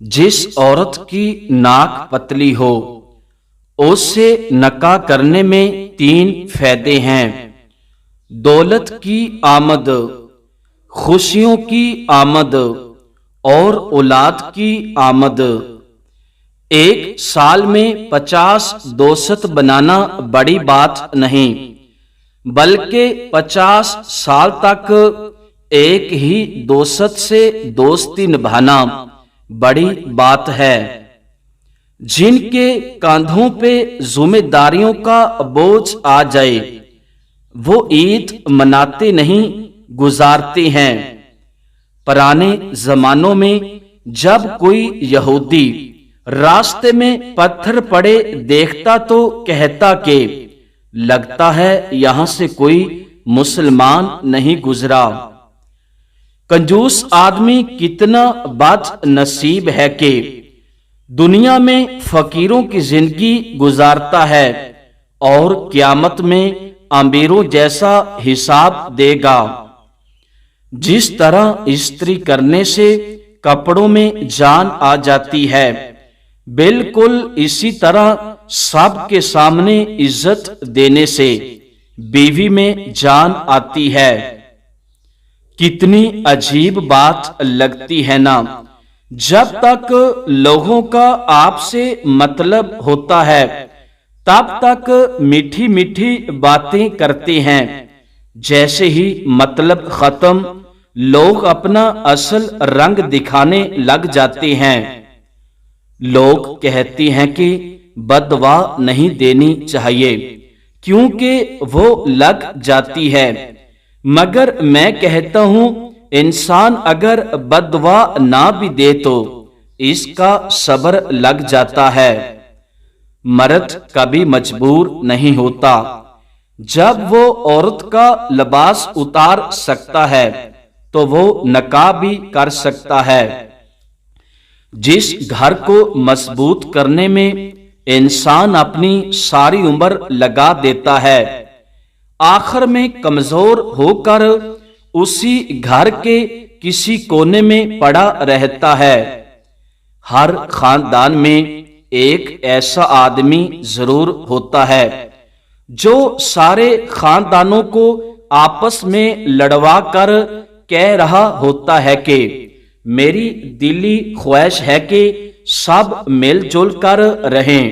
जिस औरत की नाक पतली हो उससे नकाह करने में 3 फायदे हैं। दौलत की आमद, खुशियों की आमद और औलाद की आमद। एक साल में 50 दोस्त बनाना बड़ी बात नहीं, बल्कि 50 साल तक एक ही दोस्त से दोस्ती निभाना बड़ी बात है। जिनके कांधों पे जिम्मेदारियों का बोझ आ जाए वो ईद मनाते नहीं, गुजारते हैं। पुराने जमानों में जब कोई यहूदी रास्ते में पत्थर पड़े देखता तो कहता कि लगता है यहां से कोई मुसलमान नहीं गुजरा। कंजूस आदमी कितना बदनसीब है कि दुनिया में फकीरों की जिंदगी गुजारता है और क़यामत में अमीरों जैसा हिसाब देगा। जिस तरह इस्त्री करने से कपड़ों में जान आ जाती है, बिल्कुल इसी तरह सबके सामने इज्जत देने से बीवी में जान आती है। कितनी अजीब बात लगती है ना, जब तक लोगों का आपसे मतलब होता है तब तक मीठी मीठी बातें करते हैं। जैसे ही मतलब खत्म लोग अपना असल रंग दिखाने लग जाते हैं। लोग कहते हैं कि बदवा नहीं देनी चाहिए क्योंकि वो लग जाती है, मगर मैं कहता हूं इंसान अगर बदवा ना भी दे तो इसका सब्र लग जाता है। मर्द कभी मजबूर नहीं होता। जब वो औरत का लिबास उतार सकता है तो वो नकाह भी कर सकता है। जिस घर को मजबूत करने में इंसान अपनी सारी उम्र लगा देता है, आखिर में कमजोर होकर उसी घर के किसी कोने में पड़ा रहता है। हर खानदान में एक ऐसा आदमी जरूर होता है जो सारे खानदानों को आपस में लड़वा कर कह रहा होता है कि मेरी दिली ख्वाहिश है कि सब मिलजुल कर रहें।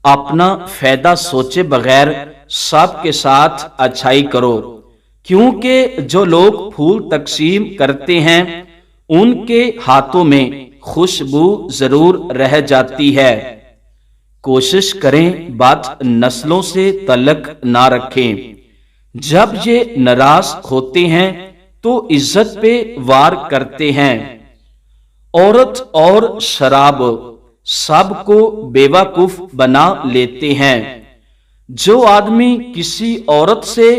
अपना फायदा सोचे बगैर सबके साथ अच्छाई करो, क्योंकि जो लोग फूल तकसीम करते हैं उनके हाथों में खुशबू जरूर रह जाती है। कोशिश करें बात नस्लों से तल्लक ना रखें। जब ये नाराज होते हैं तो इज्जत पे वार करते हैं। औरत और शराब सबको बेवकूफ बना लेते हैं। जो आदमी किसी औरत से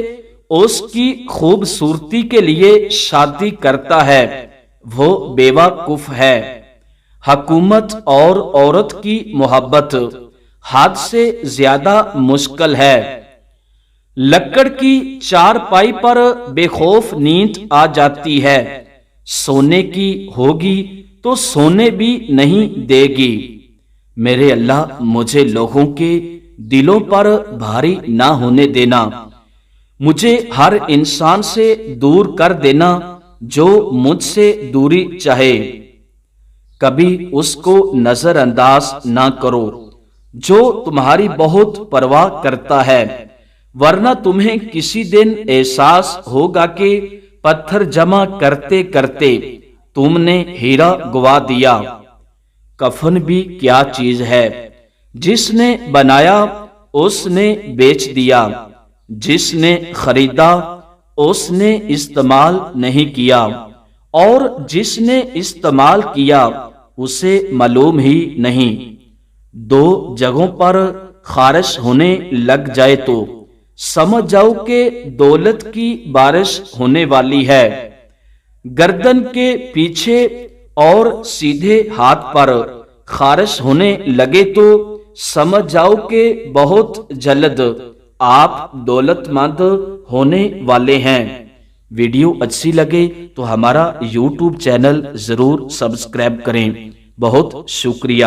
उसकी खूबसूरती के लिए शादी करता है वो बेवकूफ है। हुकूमत और औरत की मोहब्बत हद से ज्यादा मुश्किल है। लकड़ की चारपाई पर बेखौफ नींद आ जाती है, सोने की होगी तो सोने भी नहीं देगी। मेरे अल्लाह मुझे लोगों के दिलों पर भारी ना होने देना। मुझे हर इंसान से दूर कर देना जो मुझसे दूरी चाहे। कभी उसको नजरअंदाज ना करो जो तुम्हारी बहुत परवाह करता है, वरना तुम्हें किसी दिन एहसास होगा कि पत्थर जमा करते करते तुमने हीरा गवा दिया। कफन भी क्या चीज है, जिसने बनाया उसने बेच दिया, जिसने खरीदा उसने इस्तेमाल नहीं किया और जिसने इस्तेमाल किया उसे मालूम ही नहीं। 2 जगहों पर खारिश होने लग जाए तो समझ जाओ कि दौलत की बारिश होने वाली है। गर्दन के पीछे और सीधे हाथ पर खारिश होने लगे तो समझ जाओ कि बहुत जल्द आप दौलतमंद होने वाले हैं। ویڈیو اچھی لگے تو ہمارا YouTube چینل ضرور سبسکرائب کریں۔ بہت شکریہ۔